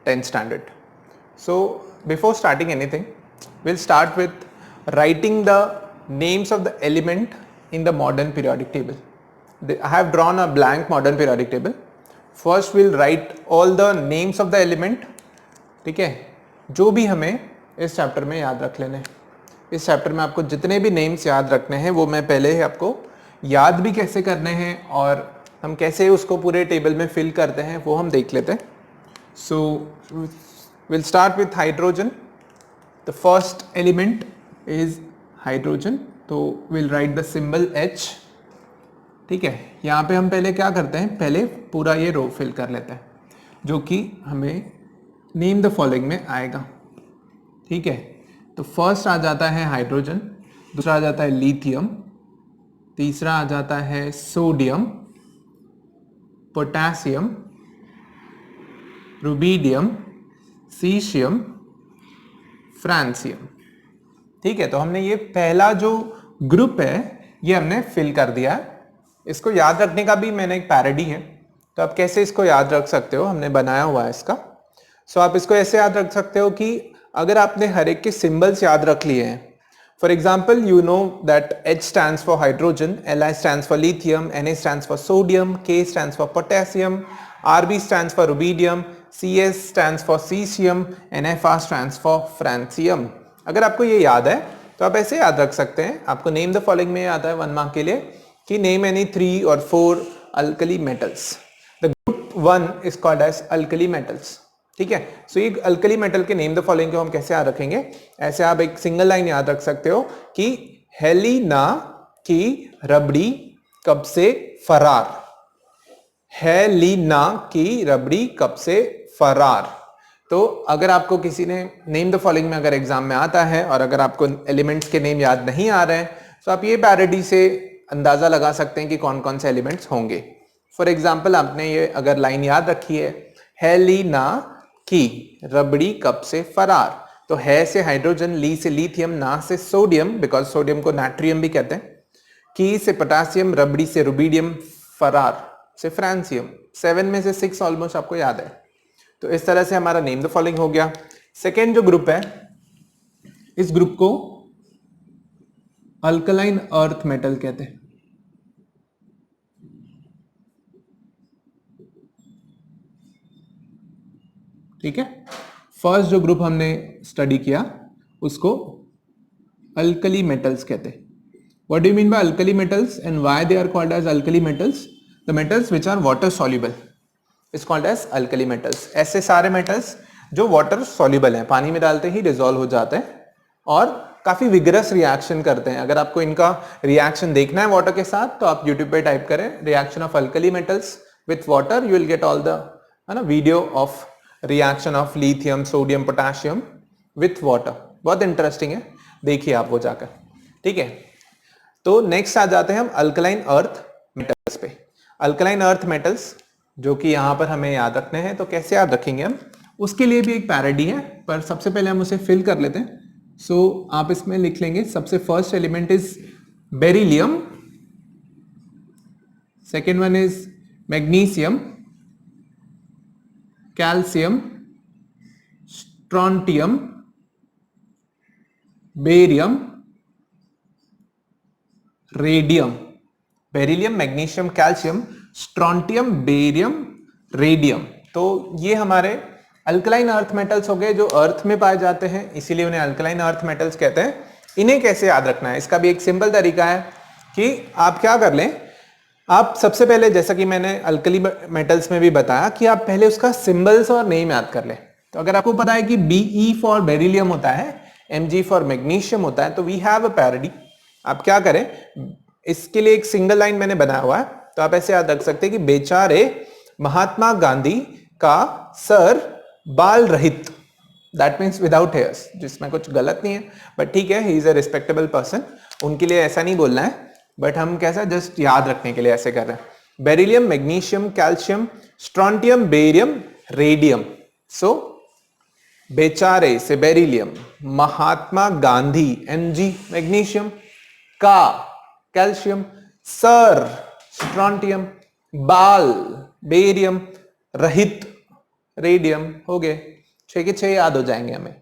10th standard. So before starting anything, we'll start with writing the names of the element in the modern periodic table. I have drawn a blank modern periodic table. First we'll write all the names of the element. ठीक है, जो भी हमें इस chapter में याद रख लेने. इस चैप्टर में आपको जितने भी नेम्स याद रखने हैं वो मैं पहले ही आपको याद भी कैसे करने हैं और हम कैसे उसको पूरे टेबल में फिल करते हैं वो हम देख लेते हैं. So will start with hydrogen. The first element is hydrogen, तो will write the symbol H. ठीक है, यहाँ पे हम पहले क्या करते हैं, पहले पूरा ये रो फिल कर लेते हैं जो कि हमें नेम द फॉलोइंग में आएगा. ठीक है, तो फर्स्ट आ जाता है हाइड्रोजन, दूसरा आ जाता है लिथियम, तीसरा आ जाता है sodium, potassium, rubidium, caesium, francium. ठीक है, तो हमने ये पहला जो ग्रुप है ये हमने फिल कर दिया है. इसको याद रखने का भी मैंने एक पैरोडी है, तो आप कैसे इसको याद रख सकते हो, हमने बनाया हुआ है इसका. सो आप इसको ऐसे याद रख सकते हो कि अगर आपने हर एक के सिंबल्स याद रख लिए हैं. For example, you know that H stands for hydrogen, Li stands for lithium, Na stands for sodium, K stands for potassium, Rb stands for rubidium, Cs stands for cesium, NFr stands for francium. अगर आपको ये याद है तो आप ऐसे याद रख सकते हैं. आपको नेम द फॉलोइंग में आता है 1 मार्क के लिए कि name any 3 or 4 alkali metals. The group 1 is called as alkali metals. ठीक है, सो ये अल्कली मेटल के नेम द फॉलोइंग को हम कैसे याद रखेंगे, ऐसे आप एक सिंगल लाइन याद रख सकते हो कि हेलिना की रबड़ी कब से फरार. हेलिना की रबड़ी कब से फरार. तो अगर आपको किसी ने नेम द फॉलोइंग में अगर एग्जाम में आता है और अगर आपको एलिमेंट्स के नेम याद नहीं आ रहे हैं तो आप ये पैरोडी से अंदाजा लगा सकते हैं कि कौन कौन से एलिमेंट्स होंगे. फॉर एग्जाम्पल, आपने ये अगर लाइन याद रखी है, हेलिना की रबड़ी कब से फरार, तो है से हाइड्रोजन, ली से लिथियम, ना से सोडियम, बिकॉज सोडियम को नाट्रियम भी कहते हैं, की से पोटेशियम, रबड़ी से रुबिडियम, फरार से फ्रांसियम. 7 में से 6 ऑलमोस्ट आपको याद है. तो इस तरह से हमारा नेम द फॉलोइंग हो गया. सेकेंड जो ग्रुप है, इस ग्रुप को अल्कलाइन अर्थ मेटल कहते हैं. ठीक है, फर्स्ट जो ग्रुप हमने स्टडी किया उसको अल्कली मेटल्स कहते हैं. What do you mean by alkali metals and why they are called as alkali metals? The metals which are water soluble is called as alkali metals. ऐसे सारे metals जो water soluble हैं, पानी में डालते ही dissolve हो जाते हैं और काफी विगरस रिएक्शन करते हैं. अगर आपको इनका रिएक्शन देखना है वाटर के साथ तो आप यूट्यूब पे टाइप करें reaction of alkali metals with water, you will get all the video of reaction of lithium, sodium, potassium with water. बहुत इंटरेस्टिंग है, देखिए आप वो जाकर. ठीक है, तो नेक्स्ट आ जाते हैं हम अल्कलाइन अर्थ मेटल्स पे. अल्कलाइन अर्थ मेटल्स जो कि यहां पर हमें याद रखने हैं, तो कैसे याद रखेंगे हम, उसके लिए भी एक पैरोडी है, पर सबसे पहले हम उसे फिल कर लेते हैं. सो आप इसमें लिख लेंगे, सबसे first element is beryllium, second one is magnesium, calcium, strontium, barium, radium. Beryllium, magnesium, calcium, strontium, barium, radium. तो ये हमारे अल्कलाइन अर्थ मेटल्स हो गए जो अर्थ में पाए जाते हैं, इसीलिए उन्हें अल्कलाइन अर्थ मेटल्स कहते हैं. इन्हें कैसे याद रखना है, इसका भी एक सिंपल तरीका है कि आप क्या कर लें, आप सबसे पहले, जैसा कि मैंने अल्कली मेटल्स में भी बताया, कि आप पहले उसका सिंबल्स और नेम याद कर लें. तो अगर आपको पता है कि Be फॉर बेरिलियम होता है, Mg फॉर मैग्नीशियम होता है, तो वी हैव अ पैरोडी. आप क्या करें, इसके लिए एक सिंगल लाइन मैंने बनाया हुआ है, तो आप ऐसे याद रख सकते हैं कि बेचारे महात्मा गांधी का सर बाल रहित, दैट मीन्स विदाउट हेयर्स, जिसमें कुछ गलत नहीं है, बट ठीक है, he is a respectable person. उनके लिए ऐसा नहीं बोलना है, बट हम कैसा जस्ट याद रखने के लिए ऐसे कर रहे हैं. Beryllium, magnesium, calcium, strontium, barium, radium. So बेचारे से beryllium, Mahatma Gandhi Mg magnesium, का कैल्शियम, सर स्ट्रॉन्टियम, बाल बेरियम, रहित रेडियम हो गए. 6 के 6 याद हो जाएंगे हमें,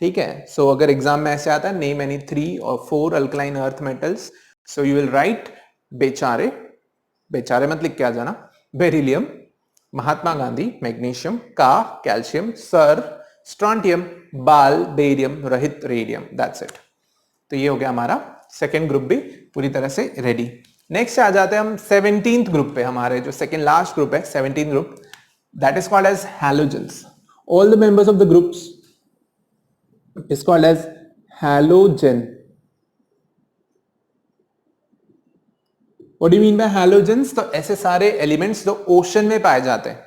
ठीक है। सो अगर एग्जाम में ऐसे आता है नेम एनी 3 और 4 alkaline earth metals, so you will write बेचारे, बेचारे मत लिख के आ जाना, बेरिलियम, महात्मा गांधी मैग्नीशियम, का कैल्शियम, सर स्ट्रॉन्टियम, बाल बेरियम, रहित रेडियम, दैट्स इट। तो ये हो गया हमारा सेकेंड ग्रुप भी पूरी तरह से रेडी। नेक्स्ट आ जाते हैं हम 17th ग्रुप पे, हमारे जो सेकेंड लास्ट ग्रुप है 17th group, that is called as halogens. All the members of the groups is called as halogen. What do you mean by halogens? तो ऐसे सारे एलिमेंट्स जो ओशन में पाए जाते हैं,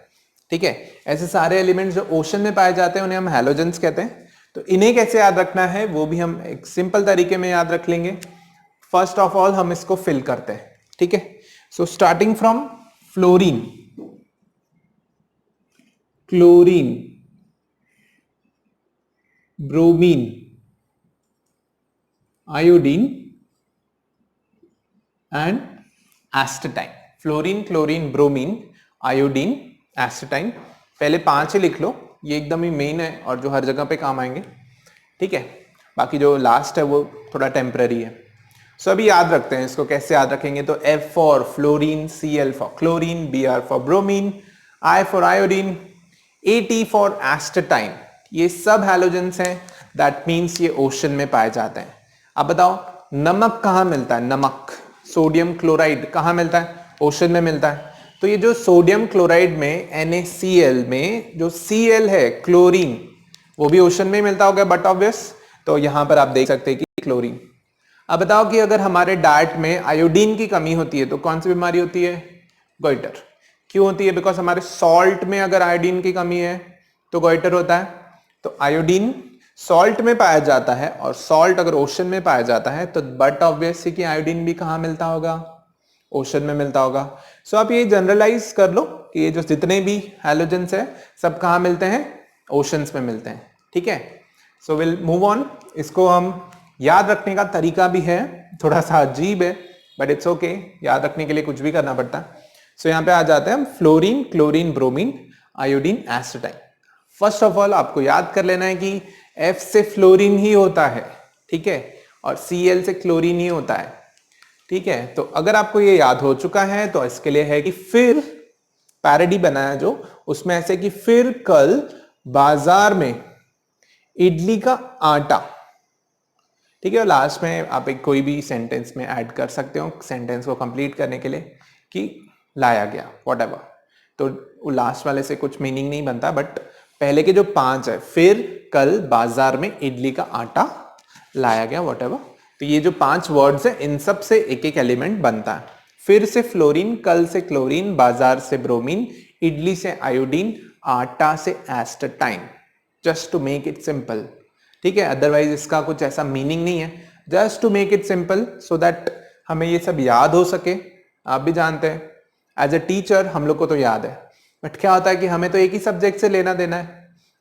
ठीक है, ऐसे सारे एलिमेंट्स जो ओशन में पाए जाते हैं उन्हें हम हैलोजेंस कहते हैं। तो इन्हें कैसे याद रखना है वो भी हम एक सिंपल तरीके में याद रख लेंगे। फर्स्ट ऑफ ऑल हम इसको फिल करते हैं, ठीक है। So starting from fluorine, chlorine, bromine, iodine and astatine. Fluorine, chlorine, bromine, iodine, astatine, पहले 5 ही लिख लो, ये एकदम ही मेन है और जो हर जगह पे काम आएंगे, ठीक है। बाकी जो लास्ट है वो थोड़ा टेम्पररी है। सो अभी याद रखते हैं इसको, कैसे याद रखेंगे? तो F for fluorine, Cl for chlorine, Br for bromine, I for iodine, At for astatine, ये सब हैलोजेंस हैं, दैट मीन्स ये ओशन में पाए जाते हैं। अब बताओ नमक कहाँ मिलता है? नमक, सोडियम क्लोराइड कहाँ मिलता है? ओशन में मिलता है। तो ये जो सोडियम क्लोराइड में NaCl में जो Cl है क्लोरीन, वो भी ओशन में मिलता होगा, बट ऑब्वियस। तो यहां पर आप देख सकते हैं कि क्लोरीन। अब बताओ कि अगर हमारे डाइट में आयोडीन की कमी होती है तो कौन सी बीमारी होती है? गोइटर। क्यों होती है? बिकॉज हमारे सॉल्ट में अगर आयोडीन की कमी है तो गोइटर होता है। तो आयोडीन सॉल्ट में पाया जाता है और सॉल्ट अगर ओशन में पाया जाता है तो बट ऑब्वियस कि आयोडीन भी कहाँ मिलता होगा? ओशन में मिलता होगा। सो आप ये जनरलाइज कर लो कि ये जो जितने भी हैलोजेंस है सब कहाँ मिलते हैं? ओशंस में मिलते हैं, ठीक है। So will move on. इसको हम याद रखने का तरीका भी है, थोड़ा सा अजीब है बट इट्स ओके, याद रखने के लिए कुछ भी करना पड़ता है। सो यहाँ पे आ जाते हैं हम fluorine, chlorine, bromine, iodine, astatine. First of all आपको याद कर लेना है कि F से फ्लोरीन ही होता है, ठीक है, और Cl से क्लोरीन ही होता है, ठीक है। तो अगर आपको ये याद हो चुका है तो इसके लिए है कि फिर पैरोडी बनाया जो, उसमें ऐसे कि फिर कल बाजार में इडली का आटा, ठीक है। और लास्ट में आप एक कोई भी सेंटेंस में ऐड कर सकते हो सेंटेंस को कंप्लीट करने के लिए कि लाया गया व्हाटएवर। तो लास्ट वाले से कुछ मीनिंग नहीं बनता, बट पहले के जो 5 है, फिर कल बाजार में इडली का आटा लाया गया व्हाटएवर, तो ये जो 5 वर्ड्स है इन सब से एक एक एलिमेंट बनता है। फिर से फ्लोरीन, कल से क्लोरीन, बाजार से ब्रोमीन, इडली से आयोडीन, आटा से astatine, just to make it simple, ठीक है। अदरवाइज इसका कुछ ऐसा मीनिंग नहीं है, just to make it simple so that हमें ये सब याद हो सके। आप भी जानते हैं एज अ टीचर हम लोग को तो याद है, बट क्या होता है कि हमें तो एक ही सब्जेक्ट से लेना देना है,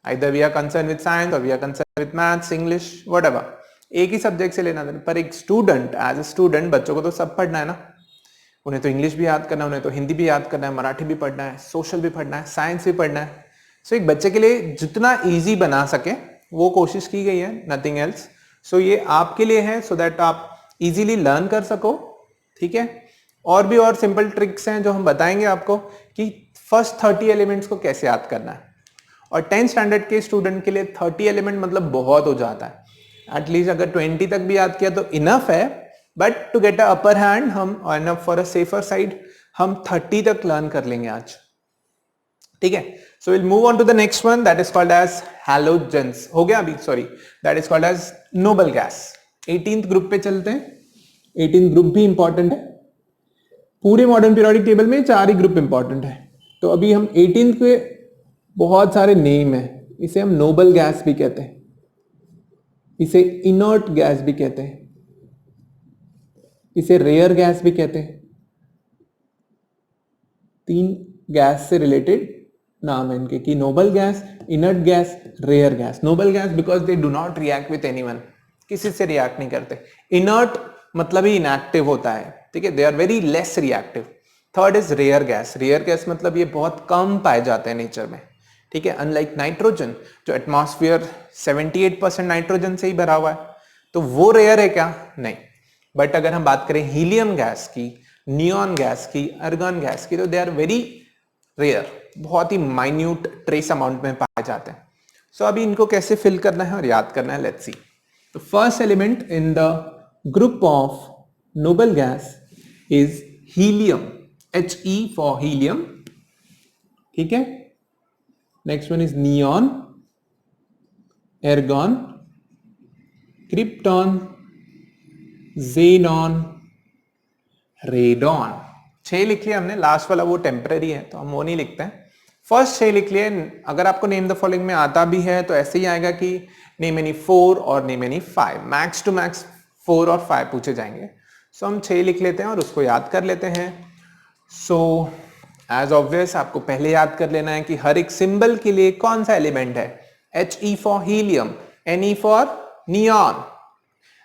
either we are concern with science और we are concern with maths, English, whatever, एक ही सब्जेक्ट से लेना देना। पर एक स्टूडेंट, एज अ स्टूडेंट बच्चों को तो सब पढ़ना है ना, उन्हें तो इंग्लिश भी याद करना है, उन्हें तो हिंदी भी याद करना है, मराठी भी पढ़ना है, सोशल भी पढ़ना है, साइंस भी पढ़ना है। सो एक बच्चे के लिए जितना ईजी बना सके वो कोशिश की गई है, नथिंग एल्स। सो ये आपके लिए है सो दैट आप इजीली लर्न कर सको, ठीक है। और भी और सिंपल ट्रिक्स हैं जो हम बताएंगे आपको कि फर्स्ट 30 एलिमेंट्स को कैसे याद करना है। और 10th स्टैंडर्ड के स्टूडेंट के लिए 30 एलिमेंट मतलब बहुत हो जाता है। एटलीस्ट अगर 20 तक भी याद किया तो इनफ है, but to get a upper hand हम enough for a safer side हम 30 तक लर्न कर लेंगे आज, ठीक है। So will move on to the next one, that is called as halogens. हो गया अभी, sorry, that is called as noble gas. 18th group पे चलते हैं। 18th ग्रुप भी इंपॉर्टेंट है, पूरे मॉडर्न पीरियोडिक टेबल में 4 ही ग्रुप इंपॉर्टेंट है। तो अभी हम 18th के बहुत सारे नेम है, इसे हम नोबल गैस भी कहते हैं, इसे इनर्ट गैस भी कहते हैं, इसे रेयर गैस भी कहते हैं। 3 गैस से रिलेटेड नाम है इनके कि noble gas, inert gas, rare gas. Noble gas because they do not react with anyone, किसी से रिएक्ट नहीं करते। इनर्ट मतलब ही इनएक्टिव होता है, ठीक है, they are very less reactive. Third is rare gas. Rare gas मतलब ये बहुत कम पाए जाते हैं नेचर में, ठीक है, अनलाइक नाइट्रोजन जो एटमॉस्फेयर 78% नाइट्रोजन से ही भरा हुआ है, तो वो रेयर है क्या? नहीं। बट अगर हम बात करें हीलियम गैस की, नियॉन गैस की, आर्गन गैस की, तो दे आर वेरी रेयर, बहुत ही माइन्यूट ट्रेस अमाउंट में पाए जाते हैं। सो अभी इनको कैसे फिल करना है और याद करना है, let's see. The first element in the group of noble gas is helium, He for helium, ठीक है। Next one is neon, argon, krypton, xenon, radon। 6 लिख लिया हमने, लास्ट वाला वो टेम्पररी है तो हम वो नहीं लिखते हैं। फर्स्ट 6 लिख लिए। अगर आपको नेम द फॉलोइंग में आता भी है तो ऐसे ही आएगा कि नेम एनी 4 और name any 5, max to max 4 और 5 पूछे जाएंगे। सो हम 6 लिख लेते हैं और उसको याद कर लेते हैं। सो एज ऑब्वियस आपको पहले याद कर लेना है कि हर एक सिंबल के लिए कौन सा एलिमेंट है। He for helium, Ne for neon,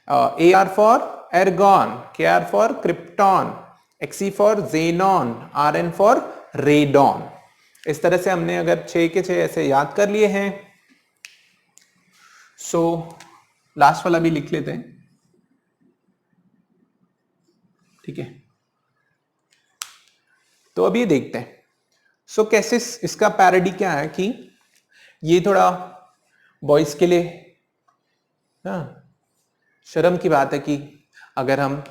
Ar for argon, Kr for krypton, Xe for xenon, Rn for radon. इस तरह से हमने अगर 6 के 6 ऐसे याद कर लिए हैं। सो लास्ट वाला भी लिख लेते हैं, ठीक है। तो अब ये देखते हैं। सो कैसे इसका पैरोडी क्या है कि ये थोड़ा बॉयज के लिए शर्म की बात है कि अगर हम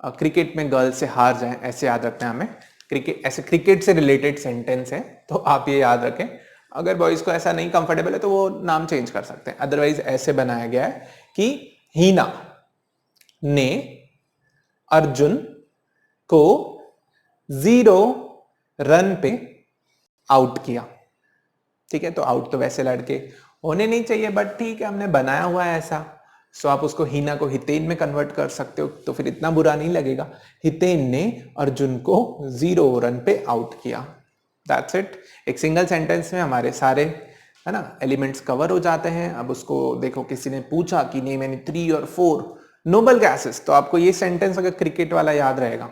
क्रिकेट में गर्ल से हार जाएं, ऐसे याद रखते हैं हमें। क्रिकेट ऐसे क्रिकेट से रिलेटेड सेंटेंस है तो आप ये याद रखें। अगर बॉयज को ऐसा नहीं कंफर्टेबल है तो वो नाम चेंज कर सकते हैं। अदरवाइज ऐसे बनाया गया है कि हीना ने अर्जुन को 0 रन पे आउट किया, ठीक है। तो आउट तो वैसे लड़के होने नहीं चाहिए, बट ठीक है हमने बनाया हुआ है ऐसा। सो आप उसको हीना को हितेन में कन्वर्ट कर सकते हो तो फिर इतना बुरा नहीं लगेगा। हितेन ने अर्जुन को 0 रन पे आउट किया, दैट्स इट। एक सिंगल सेंटेंस में हमारे सारे है ना एलिमेंट्स कवर हो जाते हैं। अब उसको देखो, किसी ने पूछा कि नेम एनी 3 और 4 नोबल गैसेस, तो आपको ये सेंटेंस अगर क्रिकेट वाला याद रहेगा,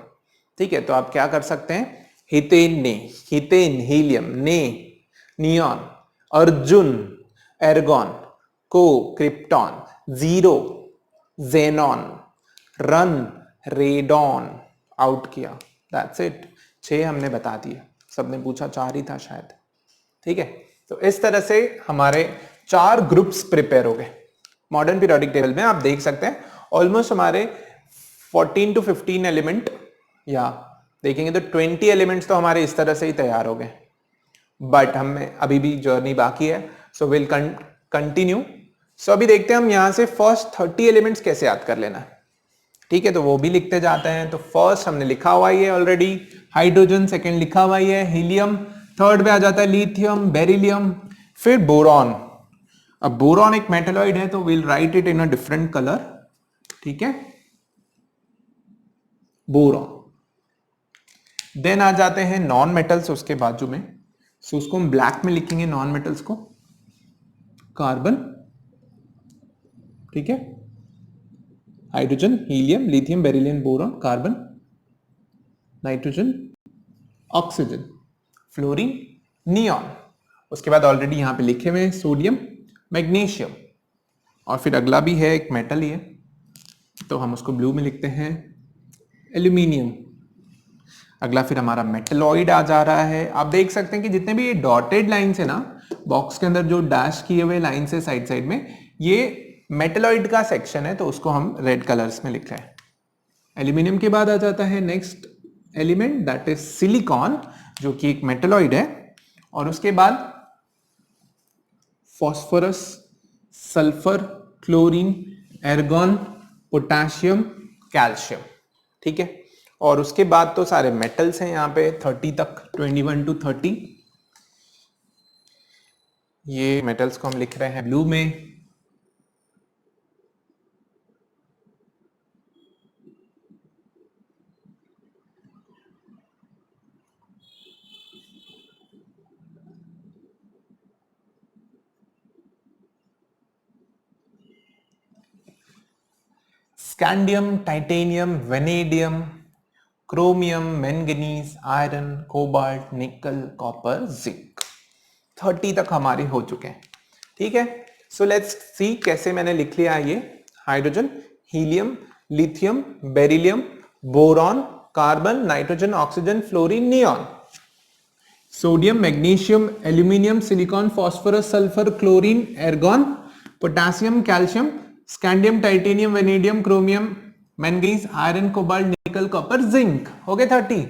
ठीक है। तो आप क्या कर सकते हैं, हितेन ने, हितेन हीलियम, ने नियॉन, अर्जुन एर्गॉन, को krypton, 0 xenon, run radon, out किया, दैट्स इट। 6 हमने बता दिए, सबने पूछा 4 ही था शायद, ठीक है। तो इस तरह से हमारे 4 ग्रुप्स प्रिपेयर हो गए। मॉडर्न पीरियोडिक टेबल में आप देख सकते हैं ऑलमोस्ट हमारे 14 to 15 एलिमेंट, या देखेंगे तो 20 एलिमेंट्स तो हमारे इस तरह से ही तैयार हो गए। बट हमें अभी भी जर्नी बाकी है, सो विल कंटिन्यू। सो अभी देखते हैं हम यहां से फर्स्ट 30 एलिमेंट्स कैसे याद कर लेना है, ठीक है। तो वो भी लिखते जाते हैं। तो फर्स्ट हमने लिखा हुआ ही है ऑलरेडी, हाइड्रोजन। सेकेंड लिखा हुआ ही है हीलियम। थर्ड पे आ जाता है लिथियम, बेरिलियम, फिर बोरॉन। अब बोरॉन एक मेटलॉइड है तो will right it in a different colour, ठीक है, बोरॉन। देन आ जाते हैं नॉन मेटल्स उसके बाजू में, सो उसको हम ब्लैक में लिखेंगे नॉन मेटल्स को, कार्बन, ठीक है, hydrogen, helium, lithium, beryllium, boron, carbon, nitrogen, oxygen, fluorine, neon. उसके बाद ऑलरेडी यहां पे लिखे हुए सोडियम, मैग्नीशियम, और फिर अगला भी है एक मेटल ही है तो हम उसको ब्लू में लिखते हैं, एल्यूमिनियम। अगला फिर हमारा मेटलॉइड आ जा रहा है। आप देख सकते हैं कि जितने भी ये डॉटेड लाइंस है ना बॉक्स के अंदर, जो डैश किए हुए लाइंस है साइड साइड में, ये मेटलॉइड का सेक्शन है तो उसको हम रेड कलर्स में लिख रहे हैं। एल्यूमिनियम के बाद आ जाता है next element, that is silicon, जो कि एक मेटलॉइड है। और उसके बाद phosphorus, sulphur, chlorine, argon, potassium, calcium, ठीक है। और उसके बाद तो सारे मेटल्स हैं यहाँ पे 30 तक, 21 to 30। ये मेटल्स को हम लिख रहे हैं ब्लू में। Scandium, titanium, vanadium, chromium, manganese, iron, cobalt, nickel, copper, zinc. 30 तक हमारे हो चुके हैं। ठीक है, सो लेट्स सी कैसे मैंने लिख लिया है ये। Hydrogen, helium, lithium, beryllium, boron, carbon, nitrogen, oxygen, fluorine, neon, sodium, magnesium, aluminium, silicon, phosphorus, sulphur, chlorine, argon, potassium, calcium, scandium, titanium, vanadium, chromium, manganese, iron, cobalt, nickel, copper, zinc. हो गए 30।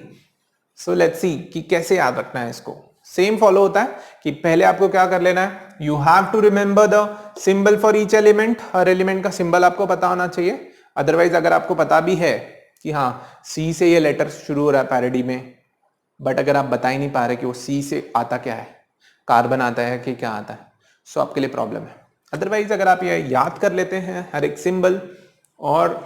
So let's see कि कैसे याद रखना है इसको। Same follow होता है कि पहले आपको क्या कर लेना है, you have to remember the symbol for each element. हर एलिमेंट का सिंबल आपको पता होना चाहिए। अदरवाइज अगर आपको पता भी है कि हाँ सी से ये लेटर शुरू हो रहा है पैरेडी में, बट अगर आप बता ही नहीं पा रहे कि वो सी से आता क्या है, कार्बन आता है कि क्या आता है, सो आपके लिए प्रॉब्लम है। अदरवाइज अगर आप ये याद कर लेते हैं हर एक सिंबल और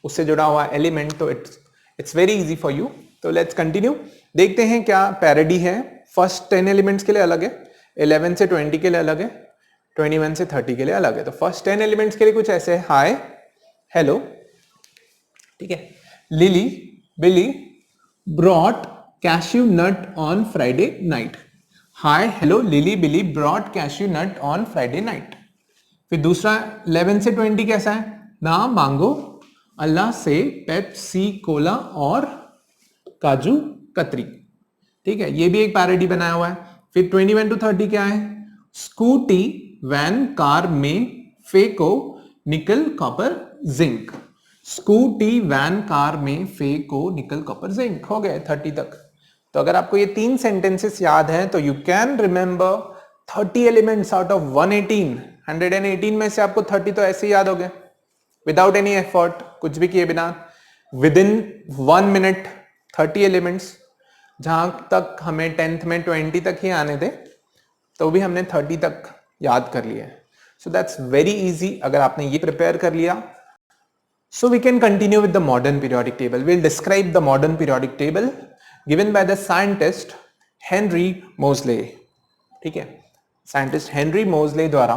उससे जुड़ा हुआ एलिमेंट, तो it's very easy for you. तो लेट्स कंटिन्यू, देखते हैं क्या पैरेडी है। फर्स्ट 10 एलिमेंट्स के लिए अलग है, 11 से 20 के लिए अलग है, 21 से 30 के लिए अलग है। तो फर्स्ट 10 एलिमेंट्स के लिए कुछ ऐसे है, हाय, हेलो, ठीक है, Lily, Billy brought cashew nut on Friday night. Hi, hello, Lily, Billy brought cashew nut on Friday night. फिर दूसरा 11 से 20 कैसा है, ना मांगो, अल्लाह से, पेप्सी कोला और काजू कतरी। ठीक है, ये भी एक पैरोडी बनाया हुआ है। फिर 21 to 30 क्या है, स्कूटी, वैन, कार, में, फेको, nickel, copper, zinc. Scooty, van, car, में, फेको, निकल, कॉपर, जिंक। हो गए 30 तक। तो अगर आपको ये 3 सेंटेंसेस याद हैं तो you can remember 30 elements out of 118 में से आपको 30 तो ऐसे ही याद हो गए विदाउट एनी एफर्ट, कुछ भी किए बिना। With in 1 minute 30 elements. जहां तक हमें 10th में 20 तक ही आने थे तो भी हमने 30 तक याद कर लिया है। सो दैट्स वेरी इजी अगर आपने ये प्रिपेयर कर लिया। So we can continue with the modern periodic table. Will describe the modern periodic table given by the scientist Henry Moseley. ठीक है, साइंटिस्ट हेनरी मोजले द्वारा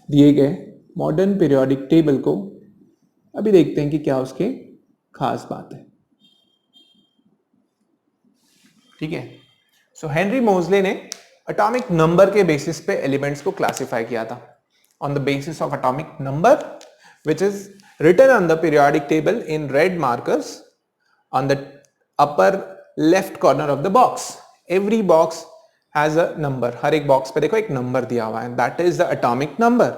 दिए गए मॉडर्न पीरियोडिक टेबल को अभी देखते हैं कि क्या उसके खास बात है। ठीक है, सो हेनरी मोजले ने एटॉमिक नंबर के बेसिस पे एलिमेंट्स को क्लासिफाई किया था। On the basis of atomic number which is written on the periodic table in red markers on the upper left corner of the box. Every box has a number. हर एक box पे देखो एक number दिया हुआ है, that is the atomic number.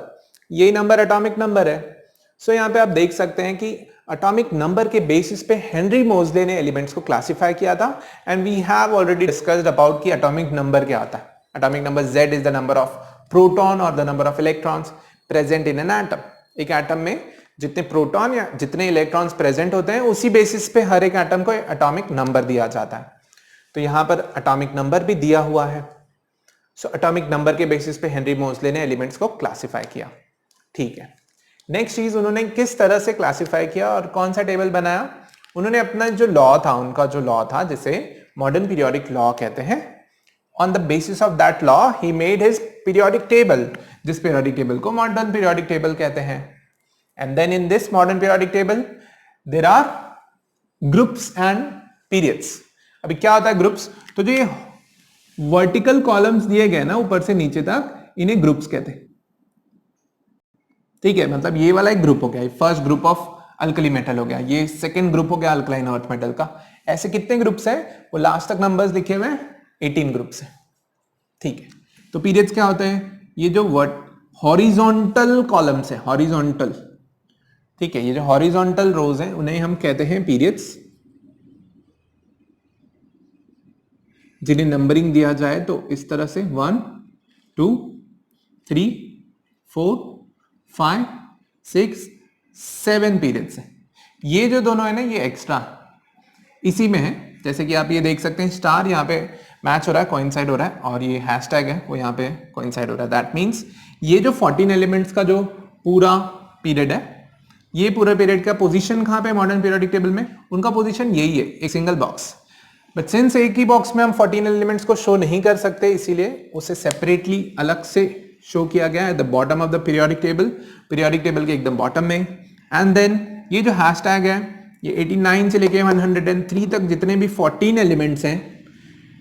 यही number atomic number है। सो यहाँ पे आप देख सकते हैं कि एटॉमिक नंबर के बेसिस पे हेनरी मोजले ने एलिमेंट्स को क्लासिफाई किया था। And we have already discussed about कि एटॉमिक नंबर क्या होता है। Atomic number Z is the number of proton और the number of electrons present in an atom. एक एटम में जितने प्रोटॉन या जितने इलेक्ट्रॉन्स प्रेजेंट होते हैं उसी बेसिस पे हर एक एटम को एटॉमिक नंबर दिया जाता है। तो यहां पर एटॉमिक नंबर भी दिया हुआ है। सो एटॉमिक नंबर के बेसिस पे हेनरी मोजले ने एलिमेंट्स को क्लासिफाई किया। ठीक है, नेक्स्ट चीज उन्होंने किस तरह से क्लासिफाई किया और कौन सा टेबल बनाया। उन्होंने अपना जो लॉ था, उनका जो लॉ था जिसे मॉडर्न पीरियोडिक लॉ कहते हैं, on the basis of that law he made his periodic table, जिस पीरियोडिक टेबल को मॉडर्न पीरियोडिक टेबल कहते हैं। And then in this modern periodic table there are groups and periods. अभी क्या होता है ग्रुप्स, तो जो ये वर्टिकल कॉलम्स दिए गए ना ऊपर से नीचे तक, इन्हें ग्रुप्स कहते हैं। ठीक है, मतलब ये वाला एक ग्रुप हो गया, first group of alkali metal हो गया, ये सेकंड ग्रुप हो गया अल्कलाइन अर्थ मेटल का। ऐसे कितने ग्रुप्स हैं, वो लास्ट तक नंबर्स लिखे हुए हैं, 18 ग्रुप्स हैं। ठीक है, तो पीरियड्स क्या होते हैं, ये जो हॉरिजॉन्टल कॉलम्स है, हॉरिजॉन्टल, ठीक है, ये जो हॉरिजॉन्टल रोज हैं उन्हें हम कहते हैं पीरियड्स, जिन्हें नंबरिंग दिया जाए तो इस तरह से 1 2 3 4 5 6 7 पीरियड्स हैं। ये जो दोनों है ना, ये एक्स्ट्रा इसी में है। जैसे कि आप ये देख सकते हैं, स्टार यहाँ पे मैच हो रहा है, कोइंसाइड हो रहा है, और ये हैशटैग है वो यहाँ पे कोइंसाइड हो रहा है। दैट मीन्स ये जो 14 एलिमेंट्स का जो पूरा पीरियड है, ये पूरा पीरियड का पोजीशन कहाँ पे मॉडर्न पीरियोडिक टेबल में, उनका पोजीशन यही है, एक सिंगल बॉक्स। बट सिंस एक ही बॉक्स में हम 14 एलिमेंट्स को शो नहीं कर सकते, इसीलिए उसे सेपरेटली अलग से शो किया गया है the bottom of the periodic table, periodic table के एकदम बॉटम में। एंड देन ये जो हैशटैग है, ये 89 से लेके 103 तक जितने भी 14 एलिमेंट्स हैं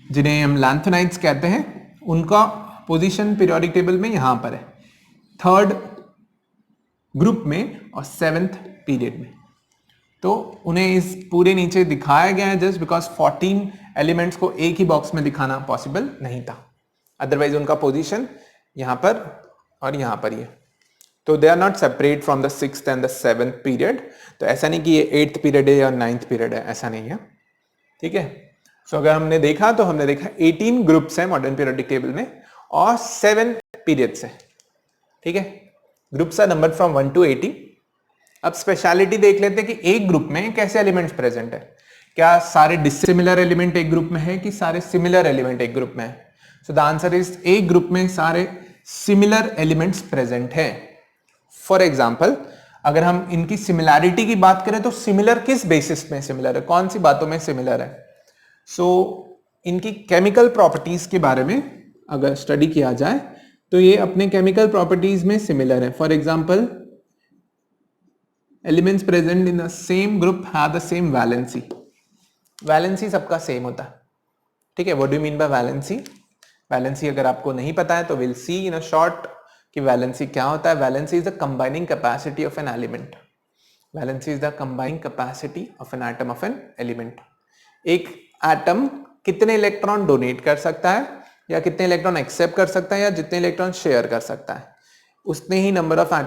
जिन्हें हम लैंथेनाइड्स कहते हैं, उनका पोजीशन पीरियोडिक टेबल में यहां पर है, थर्ड ग्रुप में और सेवेंथ पीरियड में। तो उन्हें इस पूरे नीचे दिखाया गया है जस्ट बिकॉज 14 एलिमेंट्स को एक ही बॉक्स में दिखाना पॉसिबल नहीं था, अदरवाइज उनका पोजीशन यहां पर और यहां पर ही है। तो they are not separate from the 6th and the 7th period. तो ऐसा नहीं कि ये 8th पीरियड है या 9th पीरियड है, ऐसा नहीं है, ठीक है। सो अगर हमने देखा तो हमने देखा 18 ग्रुप्स हैं मॉडर्न पीरियोडिक टेबल में और 7 पीरियड्स हैं, ठीक है। Groups are numbered from 1 to 80। अब स्पेशलिटी देख लेते हैं कि एक ग्रुप में कैसे एलिमेंट्स प्रेजेंट है। क्या सारे डिसिमिलर एलिमेंट एक ग्रुप में है कि सारे सिमिलर एलिमेंट एक ग्रुप में है? सो द आंसर इज एक ग्रुप में सारे सिमिलर एलिमेंट्स प्रेजेंट है। फॉर एग्जाम्पल अगर हम इनकी सिमिलैरिटी की बात करें तो सिमिलर किस बेसिस पे सिमिलर है, कौन सी बातों में सिमिलर है? सो इनकी केमिकल प्रॉपर्टीज के बारे में अगर स्टडी किया जाए तो ये अपने केमिकल प्रॉपर्टीज में सिमिलर है। For example elements present in the same group have the same valency. Valency सबका सेम होता है, ठीक है। What do you mean bye valency? Valency अगर आपको नहीं पता है तो will see in a short कि वैलेंसी क्या होता है। Valency is the combining capacity of an element. Valency is the combining capacity of an atom of an element. एक एटम कितने इलेक्ट्रॉन डोनेट कर सकता है या कितने इलेक्ट्रॉन एक्सेप्ट कर सकता है या जितने इलेक्ट्रॉन शेयर कर सकता है, उतने ही नंबर ऑफ, है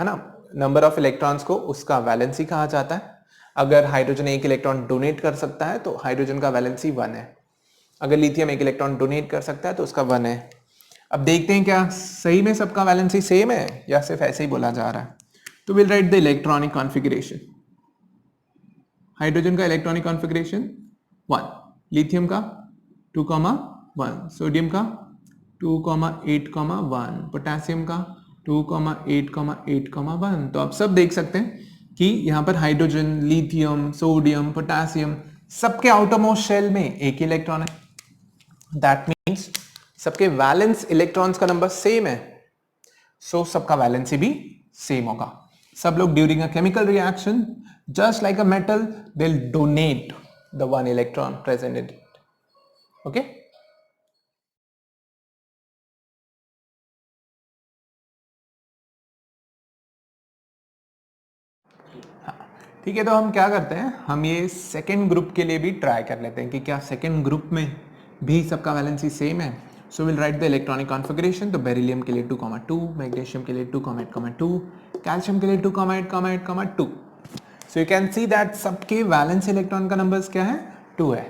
ना, नंबर ऑफ इलेक्ट्रॉन्स को उसका वैलेंसी कहा जाता है। अगर हाइड्रोजन एक इलेक्ट्रॉन डोनेट कर सकता है तो हाइड्रोजन का वैलेंसी 1 है। अगर लिथियम एक इलेक्ट्रॉन डोनेट कर सकता है तो उसका 1 है। अब देखते हैं क्या सही में सबका वैलेंसी सेम है या सिर्फ ऐसे ही बोला जा रहा है। तो will write the electronic configuration. Hydrogen का इलेक्ट्रॉनिक कॉन्फ़िगरेशन 1, लिथियम का 2,1, सोडियम का 2,8,1, पोटेशियम का 2,8,8,1। तो आप सब देख सकते हैं कि यहां पर हाइड्रोजन, लिथियम, सोडियम, पोटेशियम सबके आउटरमोस्ट शेल में एक ही इलेक्ट्रॉन है। दैट मीन्स सबके वैलेंस इलेक्ट्रॉन्स का नंबर सेम है, सो सबका वैलेंसी भी सेम होगा। सब लोग during a chemical reaction just like a metal they will donate the 1 electron present in it, okay. ठीक है, तो हम क्या करते हैं, हम ये सेकेंड ग्रुप के लिए भी ट्राई कर लेते हैं कि क्या सेकेंड ग्रुप में भी सबका वैलेंसी सेम है। So will write the electronic configuration. तो बेरिलियम के लिए 2,2, मैग्नीशियम के लिए 2,8,2, कैल्शियम के लिए 2,8,2। So you can see that सबके वैलेंस इलेक्ट्रॉन का नंबर्स क्या है, 2 है।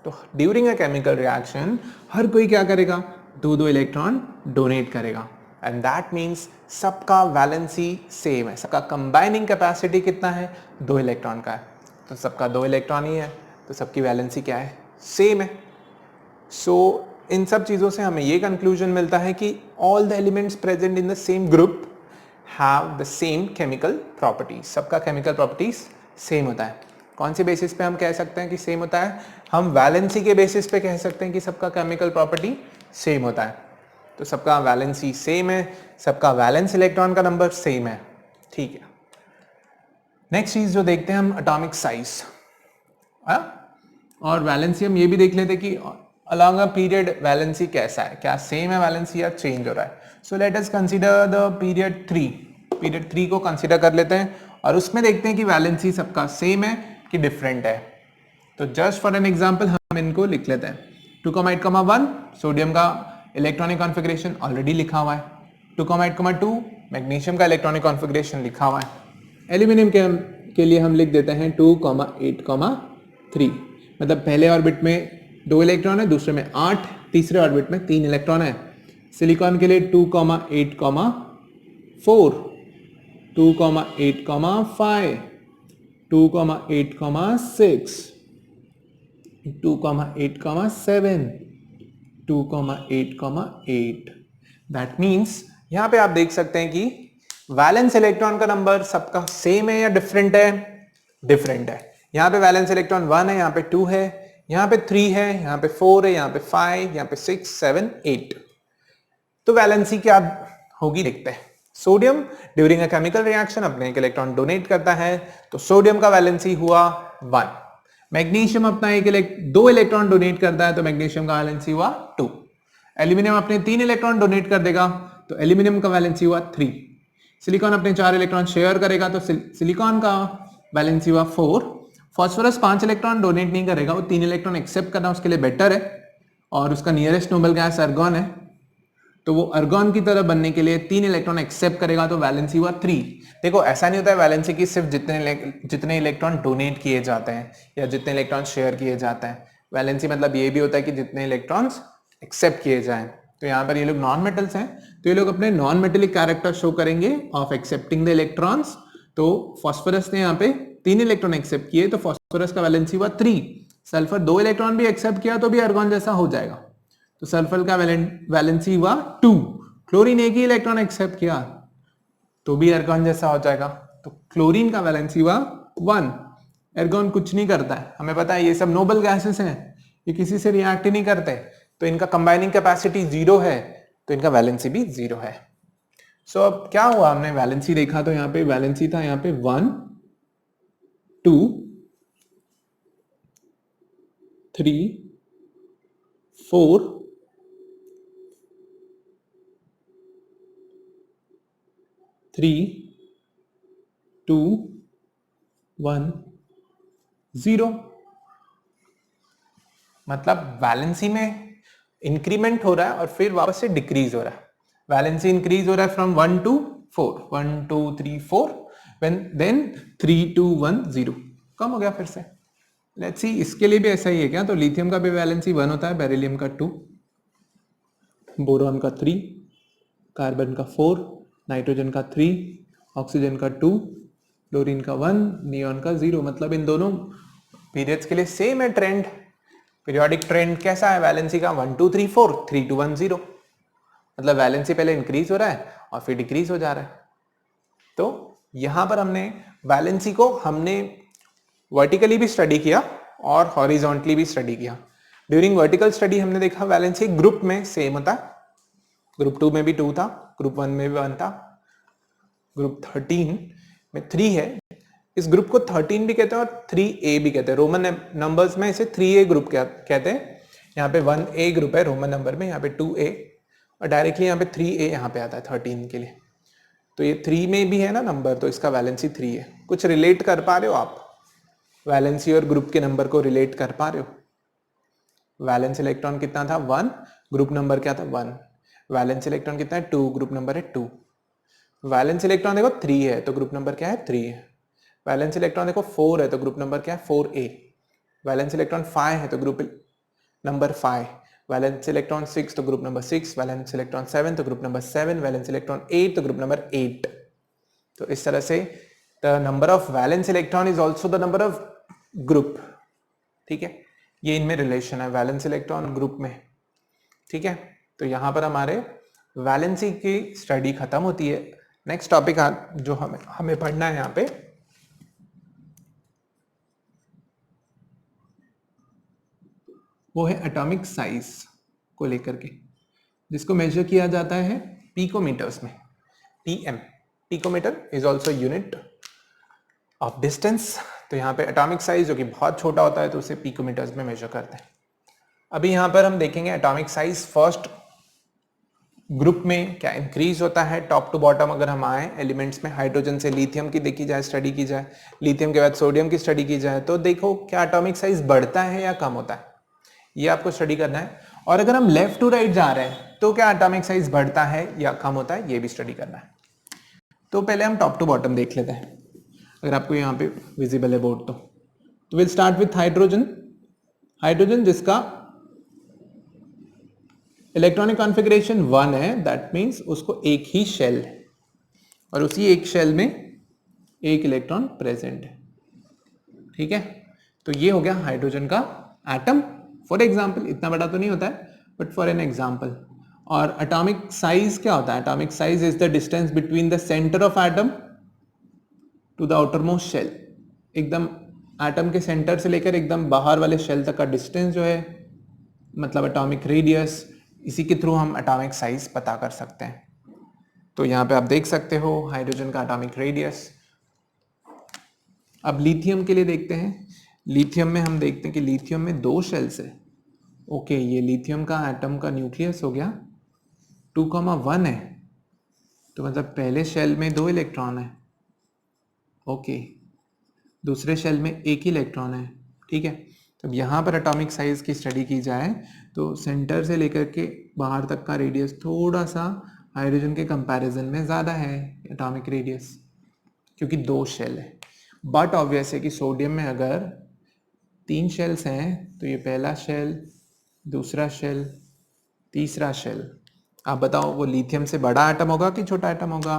तो ड्यूरिंग अ केमिकल रिएक्शन हर कोई क्या करेगा, 2-2 इलेक्ट्रॉन डोनेट करेगा एंड दैट मीन्स सबका वैलेंसी सेम है। सबका कंबाइनिंग कैपेसिटी कितना है, 2 इलेक्ट्रॉन का है। तो सबका 2 इलेक्ट्रॉन ही है तो सबकी वैलेंसी क्या है, सेम है। सो इन सब चीज़ों से हमें ये कंक्लूजन मिलता है कि all the elements present in the same group have the same chemical properties. सबका केमिकल प्रॉपर्टीज सेम होता है। कौन सी बेसिस पे हम कह सकते हैं कि सेम होता है? हम वैलेंसी के बेसिस पे कह सकते हैं कि सबका केमिकल प्रॉपर्टी सेम होता है। तो सबका वैलेंसी सेम है, सबका वैलेंस इलेक्ट्रॉन का नंबर सेम है, ठीक है। नेक्स्ट चीज जो देखते हैं हम, एटॉमिक साइज। और वैलेंसी हम ये भी देख लेते हैं कि अलॉन्ग अ पीरियड वैलेंसी कैसा है, क्या सेम है वैलेंसी या चेंज हो रहा है। So let us consider the period 3। Period 3 को कंसीडर कर लेते हैं और उसमें देखते हैं कि वैलेंसी सबका सेम है कि डिफरेंट है। तो जस्ट फॉर एन एग्जांपल हम इनको लिख लेते हैं। 2,8,1 सोडियम का इलेक्ट्रॉनिक कॉन्फ़िगरेशन ऑलरेडी लिखा हुआ है। 2,8,2 मैग्नीशियम का इलेक्ट्रॉनिक कॉन्फ़िगरेशन लिखा हुआ है। एल्यूमिनियम के लिए हम लिख देते हैं 2,8,3। मतलब पहले ऑर्बिट में 2 इलेक्ट्रॉन है, दूसरे में 8, तीसरे ऑर्बिट में 3 इलेक्ट्रॉन है। सिलिकॉन के लिए 2,8,4, 2,8,5, 2,8,6, 2,8,7, 2,8,8। दैट मीन्स यहां पे आप देख सकते हैं कि वैलेंस इलेक्ट्रॉन का नंबर सबका सेम है या डिफरेंट है, डिफरेंट है। यहां पे वैलेंस इलेक्ट्रॉन 1 है, यहां पे 2 है, यहां पे 3 है, यहां पे 4 है, यहां पे 5, यहां पे 6, 7, 8। तो वैलेंसी क्या होगी देखते हैं। Sodium during a chemical reaction अपने एक इलेक्ट्रॉन डोनेट करता है तो सोडियम का वैलेंसी हुआ 1। मैग्नीशियम अपना 2 इलेक्ट्रॉन डोनेट करता है तो मैग्नीशियम का वैलेंसी हुआ 2। एल्यूमिनियम अपने 3 इलेक्ट्रॉन डोनेट कर देगा तो एल्यूमिनियम का वैलेंसी हुआ 3। सिलिकॉन अपने 4 इलेक्ट्रॉन शेयर करेगा तो सिलिकॉन का वैलेंसी हुआ 4। फॉस्फोरस 5 इलेक्ट्रॉन डोनेट नहीं करेगा, वो 3 इलेक्ट्रॉन एक्सेप्ट करना उसके लिए बेटर है और उसका नियरेस्ट नोबल गैस आर्गन है, तो वो आर्गन की तरह बनने के लिए 3 इलेक्ट्रॉन एक्सेप्ट करेगा तो वैलेंसी हुआ 3। देखो ऐसा नहीं होता है वैलेंसी की सिर्फ जितने इलेक्ट्रॉन डोनेट किए जाते हैं या जितने इलेक्ट्रॉन शेयर किए जाते हैं, वैलेंसी मतलब ये भी होता है कि जितने इलेक्ट्रॉन्स एक्सेप्ट किए जाएं। तो यहाँ पर ये लोग नॉन मेटल्स हैं तो ये लोग अपने नॉन मेटेलिक कैरेक्टर शो करेंगे ऑफ एक्सेप्टिंग द इलेक्ट्रॉन्स। तो फॉस्फोरस ने यहाँ पे 3 इलेक्ट्रॉन एक्सेप्ट किए तो फॉस्फोरस का वैलेंसी हुआ 3। सल्फर 2 इलेक्ट्रॉन भी एक्सेप्ट किया तो भी आर्गन जैसा हो जाएगा, तो सल्फर का वैलेंसी हुआ 2। क्लोरीन एक ही इलेक्ट्रॉन एक्सेप्ट किया तो भी आर्गन जैसा हो जाएगा, तो क्लोरीन का वैलेंसी हुआ 1। आर्गन कुछ नहीं करता है, हमें पता है ये सब नोबल गैसेस हैं, ये किसी से रिएक्ट ही नहीं करते, तो इनका कंबाइनिंग कैपेसिटी 0 है तो इनका वैलेंसी भी 0 है। सो अब क्या हुआ, हमने वैलेंसी देखा तो यहाँ पे वैलेंसी था यहाँ पे 1 2 3 4 3 2 1 0। मतलब वैलेंसी में इंक्रीमेंट हो रहा है और फिर वापस से डिक्रीज हो रहा है। वैलेंसी इंक्रीज हो रहा है फ्रॉम 1 to 4, 1 2 3 4, देन 3 2 1 0, कम हो गया फिर से। लेट्स सी इसके लिए भी ऐसा ही है क्या, तो लिथियम का भी वैलेंसी 1 होता है, बेरिलियम का 2, बोरॉन का 3, कार्बन का 4, नाइट्रोजन का 3, ऑक्सीजन का 2, क्लोरीन का 1, नियॉन का 0। मतलब इन दोनों पीरियड्स के लिए सेम है ट्रेंड। पीरियोडिक ट्रेंड कैसा है वैलेंसी का, 1 2 3 4, 3 2 1 0। मतलब वैलेंसी पहले इंक्रीज हो रहा है और फिर डिक्रीज हो जा रहा है। तो यहां पर हमने वैलेंसी को हमने वर्टिकली भी स्टडी किया और हॉरिजॉन्टली भी स्टडी किया। ड्यूरिंग वर्टिकल स्टडी हमने देखा वैलेंसी ग्रुप में सेम होता है, ग्रुप 2 में भी 2 था, ग्रुप 1 में भी 1 था, ग्रुप 13 में 3 है। इस ग्रुप को 13 भी कहते हैं और 3A भी कहते हैं। रोमन नंबर्स में इसे 3A ग्रुप कहते हैं। यहाँ पे 1A ग्रुप है रोमन नंबर में, यहाँ पे 2A और डायरेक्टली यहाँ पे 3A यहाँ पे आता है 13 के लिए। तो ये 3 में भी है ना नंबर, तो इसका वैलेंसी 3 है। कुछ रिलेट कर पा रहे हो आप, वैलेंसी और ग्रुप के नंबर को रिलेट कर पा रहे हो? वैलेंस इलेक्ट्रॉन कितना था 1, ग्रुप नंबर क्या था 1। वैलेंस इलेक्ट्रॉन कितना है 2, ग्रुप नंबर है 2। वैलेंस इलेक्ट्रॉन देखो 3 है तो ग्रुप नंबर क्या है 3 है। वैलेंस इलेक्ट्रॉन देखो 4 है तो ग्रुप नंबर क्या है 4A। वैलेंस इलेक्ट्रॉन 5 है तो ग्रुप नंबर 5। वैलेंस इलेक्ट्रॉन 6 तो ग्रुप नंबर 6। वैलेंस इलेक्ट्रॉन 7 तो ग्रुप नंबर 7। वैलेंस इलेक्ट्रॉन 8 तो ग्रुप नंबर 8। तो इस तरह से the number of valence electron is also the number of group. ठीक है, ये इनमें रिलेशन है वैलेंस इलेक्ट्रॉन ग्रुप में। ठीक है, तो यहां पर हमारे वैलेंसी की स्टडी खत्म होती है। नेक्स्ट टॉपिक जो हमें पढ़ना है यहाँ पे, वो है एटॉमिक साइज को लेकर के, जिसको मेजर किया जाता है पिकोमीटर्स में। PM, picometre is also unit of distance. तो यहाँ पे एटॉमिक साइज जो कि बहुत छोटा होता है तो उसे पिकोमीटर्स में मेजर करते हैं। अभी यहाँ पर हम देखेंगे एटॉमिक साइज फर्स्ट ग्रुप में क्या इंक्रीज होता है टॉप टू बॉटम। अगर हम आए एलिमेंट्स में, हाइड्रोजन से लिथियम की देखी जाए, स्टडी की जाए, लिथियम के बाद सोडियम की स्टडी की जाए, तो देखो क्या एटॉमिक साइज बढ़ता है या कम होता है, ये आपको स्टडी करना है। और अगर हम लेफ्ट टू राइट जा रहे हैं तो क्या एटॉमिक साइज बढ़ता है या कम होता है, ये भी स्टडी करना है। तो पहले हम टॉप टू बॉटम देख लेते हैं, अगर आपको यहाँ पे विजिबल है बोर्ड तो will start with hydrogen. Hydrogen जिसका इलेक्ट्रॉनिक कॉन्फ़िगरेशन 1 है, दैट मीन्स उसको एक ही शेल है और उसी एक शेल में एक इलेक्ट्रॉन प्रेजेंट है। ठीक है, तो ये हो गया हाइड्रोजन का एटम। फॉर एग्जाम्पल, इतना बड़ा तो नहीं होता है बट फॉर एन एग्जाम्पल। और एटॉमिक साइज क्या होता है? Atomic size is the distance between the centre of atom to the outermost shell. एकदम एटम के सेंटर से लेकर एकदम बाहर वाले शेल तक का डिस्टेंस जो है, मतलब एटॉमिक रेडियस, इसी के थ्रू हम एटॉमिक साइज पता कर सकते हैं। तो यहाँ पे आप देख सकते हो हाइड्रोजन का एटॉमिक रेडियस। अब लिथियम के लिए देखते हैं। लिथियम में हम देखते हैं कि लिथियम में 2 शेल्स है, ओके, ये लिथियम का एटम का न्यूक्लियस हो गया, 2,1 है, तो मतलब पहले शेल में 2 इलेक्ट्रॉन है। ओके, दूसरे शेल में 1 इलेक्ट्रॉन है। ठीक है, तो यहाँ पर एटॉमिक साइज की स्टडी की जाए तो सेंटर से लेकर के बाहर तक का रेडियस थोड़ा सा हाइड्रोजन के कंपैरिजन में ज़्यादा है एटॉमिक रेडियस, क्योंकि 2 शेल है। बट ऑब्वियस है कि सोडियम में अगर 3 शेल्स हैं तो ये पहला शेल, दूसरा शेल, तीसरा शेल, आप बताओ वो लिथियम से बड़ा एटम होगा कि छोटा एटम होगा?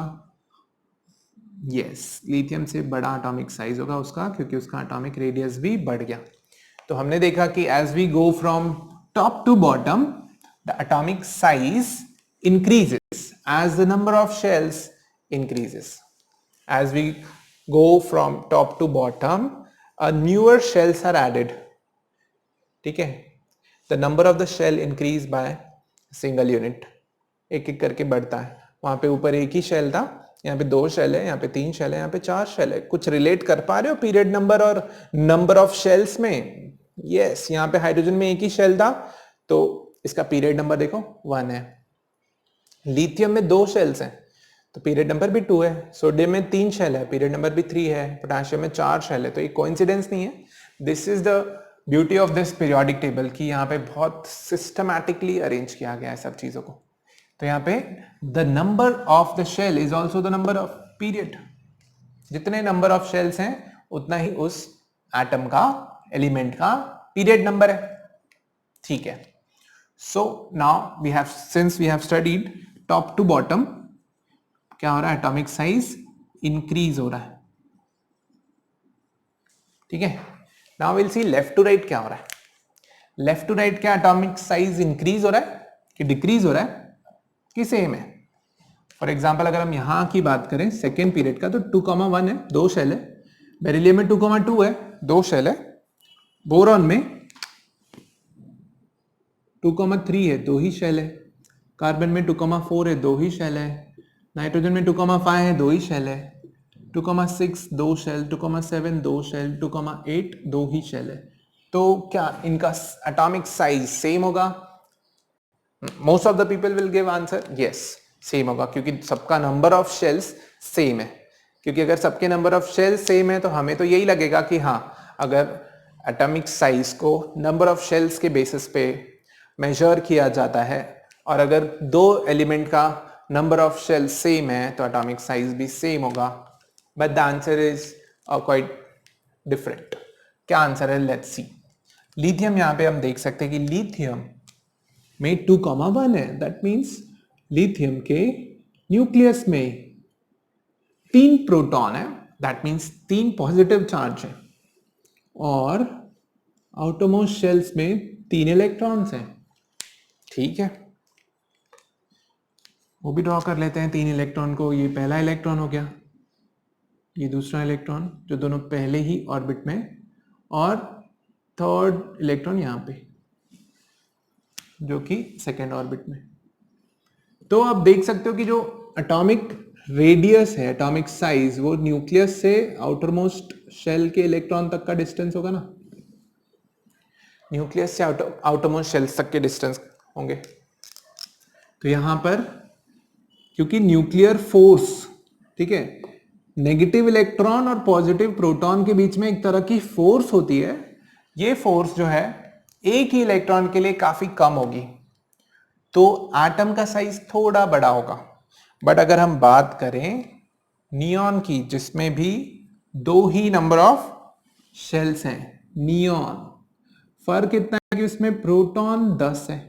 यस, लिथियम से बड़ा एटॉमिक साइज होगा उसका, क्योंकि उसका एटॉमिक रेडियस भी बढ़ गया। तो हमने देखा कि as we go from top to bottom the atomic size increases as the number of shells increases. As we go from top to bottom, newer shells are added. ठीक है, the number of the shell increase by single unit. एक एक करके बढ़ता है। वहां पे ऊपर एक ही शेल था, यहाँ पे 2 शेल है, यहाँ पे 3 शेल है, यहाँ पे 4 शेल है। कुछ रिलेट कर पा रहे हो पीरियड नंबर और नंबर ऑफ शेल्स में? यस, यहाँ पे हाइड्रोजन में एक ही शेल था तो इसका पीरियड नंबर देखो 1 है। लिथियम में 2 शेल्स हैं तो पीरियड नंबर भी 2 है। सोडियम में 3 शेल है, पीरियड नंबर भी 3 है। पोटेशियम में 4 शेल है। तो ये कोइंसिडेंस नहीं है। This is the beauty of this periodic table कि यहाँ पे बहुत सिस्टमैटिकली अरेंज किया गया है सब चीजों को। तो यहाँ पे the number of the shell is also the number of period. जितने नंबर ऑफ शेल्स हैं उतना ही उस एटम का, एलिमेंट का पीरियड नंबर है। ठीक है, so now we have, since we have studied top to bottom, क्या हो रहा है? एटॉमिक साइज इंक्रीज हो रहा है। ठीक है, now will see left to right क्या हो रहा है। लेफ्ट टू राइट क्या एटॉमिक साइज इंक्रीज हो रहा है कि डिक्रीज हो रहा है कि सेम है? फॉर एग्जाम्पल अगर हम यहां की बात करें सेकेंड पीरियड का, तो 2,1 है, 2 शेल है। बेरिलियम में 2,2 है, 2 शेल है। बोरॉन में 2,3 है, 2 ही शेल है। कार्बन में 2,4 है, 2 ही शेल है। नाइट्रोजन में 2,5 है, 2 ही शेल है। 2,6 2 शेल, 2,7 2 शेल, 2,8 2 ही शेल है। तो क्या इनका एटॉमिक साइज सेम होगा? Most of the people will give answer yes, same होगा, क्योंकि सबका नंबर ऑफ शेल्स सेम है। क्योंकि अगर सबके नंबर ऑफ शेल्स सेम है तो हमें तो यही लगेगा कि हाँ, अगर एटॉमिक साइज को नंबर ऑफ शेल्स के बेसिस पे मेजर किया जाता है और अगर 2 एलिमेंट का नंबर ऑफ शेल सेम है तो एटॉमिक साइज भी सेम होगा। But the answer is quite different. क्या आंसर है? Let's see. लिथियम, यहां पे हम देख सकते हैं कि लिथियम में 2,1 है। दैट मीन्स लिथियम के न्यूक्लियस में 3 प्रोटॉन है। दैट मीन्स 3 पॉजिटिव चार्ज है। और आउटरमोस्ट शेल्स में 3 इलेक्ट्रॉन्स हैं। ठीक है, वो भी ड्रॉ कर लेते हैं 3 इलेक्ट्रॉन को। ये पहला इलेक्ट्रॉन हो गया, ये दूसरा इलेक्ट्रॉन जो दोनों पहले ही ऑर्बिट में, और थर्ड इलेक्ट्रॉन यहाँ पे जो कि सेकेंड ऑर्बिट में। तो आप देख सकते हो कि जो एटॉमिक रेडियस है, एटॉमिक साइज, वो न्यूक्लियस से आउटरमोस्ट शेल के इलेक्ट्रॉन तक का डिस्टेंस होगा ना। न्यूक्लियस से आउटरमोस्ट शेल्स तक के डिस्टेंस होंगे। तो यहां पर क्योंकि न्यूक्लियर फोर्स, ठीक है, नेगेटिव इलेक्ट्रॉन और पॉजिटिव प्रोटॉन के बीच में एक तरह की फोर्स होती है। ये फोर्स जो है एक ही इलेक्ट्रॉन के लिए काफी कम होगी, तो एटम का साइज थोड़ा बड़ा होगा। बट अगर हम बात करें नियॉन की, जिसमें भी 2 ही नंबर ऑफ शेल्स हैं, नियॉन, फर्क इतना है कि उसमें प्रोटॉन 10 है,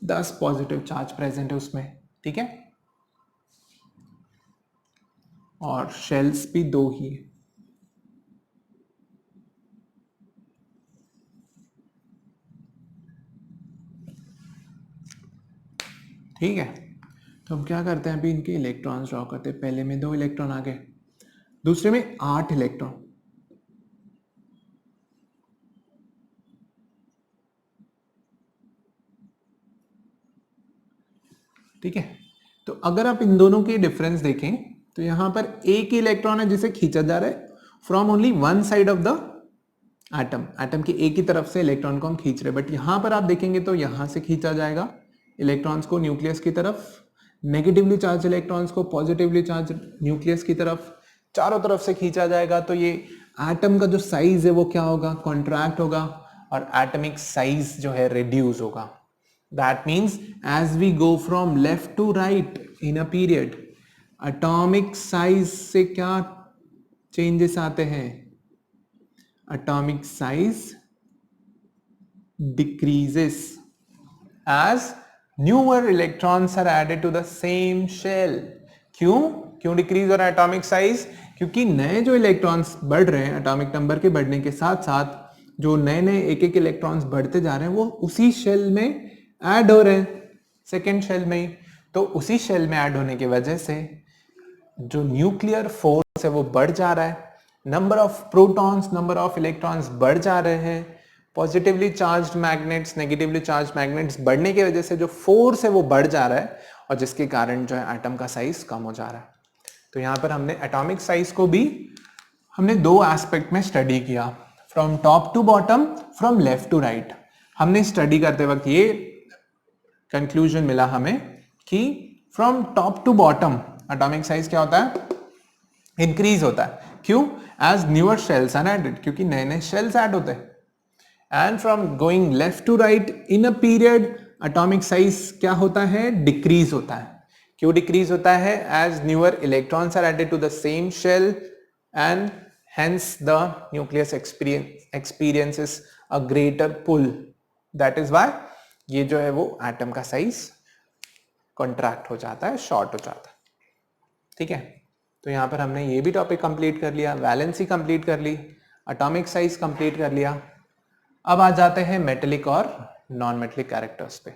10 पॉजिटिव चार्ज प्रेजेंट है उसमें। ठीक है, और शेल्स भी 2 ही है। ठीक है, तो हम क्या करते हैं, अभी इनके इलेक्ट्रॉन्स ड्रॉ करते हैं। पहले में 2 इलेक्ट्रॉन आ गए, दूसरे में 8 इलेक्ट्रॉन। ठीक है, तो अगर आप इन दोनों के डिफरेंस देखें तो यहां पर एक ही इलेक्ट्रॉन है जिसे खींचा जा रहा है from only one side of the atom की एक ही तरफ से इलेक्ट्रॉन को हम खींच रहे हैं, बट यहां पर आप देखेंगे तो यहां से खींचा जाएगा इलेक्ट्रॉन्स को न्यूक्लियस की तरफ, नेगेटिवली चार्ज इलेक्ट्रॉन्स को पॉजिटिवली चार्ज न्यूक्लियस की तरफ, चारों तरफ से खींचा जाएगा। तो ये एटम का जो साइज है वो क्या होगा, कॉन्ट्रैक्ट होगा, और एटॉमिक साइज जो है रिड्यूस होगा। That means as we go from left to right in a period, atomic size से क्या चेंजेस आते हैं, atomic size decreases as newer electrons are added to the same shell। क्यों डिक्रीज हो रहा है एटॉमिक साइज, क्योंकि नए जो इलेक्ट्रॉन्स बढ़ रहे हैं, एटॉमिक नंबर के बढ़ने के साथ साथ जो नए नए एक एक इलेक्ट्रॉन्स बढ़ते जा रहे हैं वो उसी शेल में ऐड हो रहे हैं, सेकेंड शेल में ही। तो उसी शेल में ऐड होने की वजह से जो न्यूक्लियर फोर्स है वो बढ़ जा रहा है, number of protons, number of electrons बढ़ जा रहे हैं, positively charged magnets, negatively charged magnets बढ़ने की वजह से जो फोर्स है वो बढ़ जा रहा है, और जिसके कारण जो है एटम का साइज कम हो जा रहा है। तो यहाँ पर हमने एटॉमिक साइज को भी हमने दो एस्पेक्ट में स्टडी किया, from top to bottom, from left to right. हमने स्टडी करते वक्त ये कंक्लूजन मिला हमें कि from top to bottom atomic size क्या होता है, इंक्रीज होता है। क्यों, as newer shells are added, क्योंकि नए नए शेल्स ऐड होते हैं। And from going left to right in a period, atomic size क्या होता है, डिक्रीज होता है। क्यों डिक्रीज होता है, as newer electrons are added to the same shell and hence the nucleus experiences a greater pull. That is why ये जो है वो एटम का साइज कॉन्ट्रैक्ट हो जाता है, शॉर्ट हो जाता है। ठीक है, तो यहाँ पर हमने ये भी टॉपिक कंप्लीट कर लिया, वैलेंसी कंप्लीट कर ली, एटॉमिक साइज कंप्लीट कर लिया। अब आ जाते हैं मेटेलिक और नॉन मेटेलिक कैरेक्टर्स पे।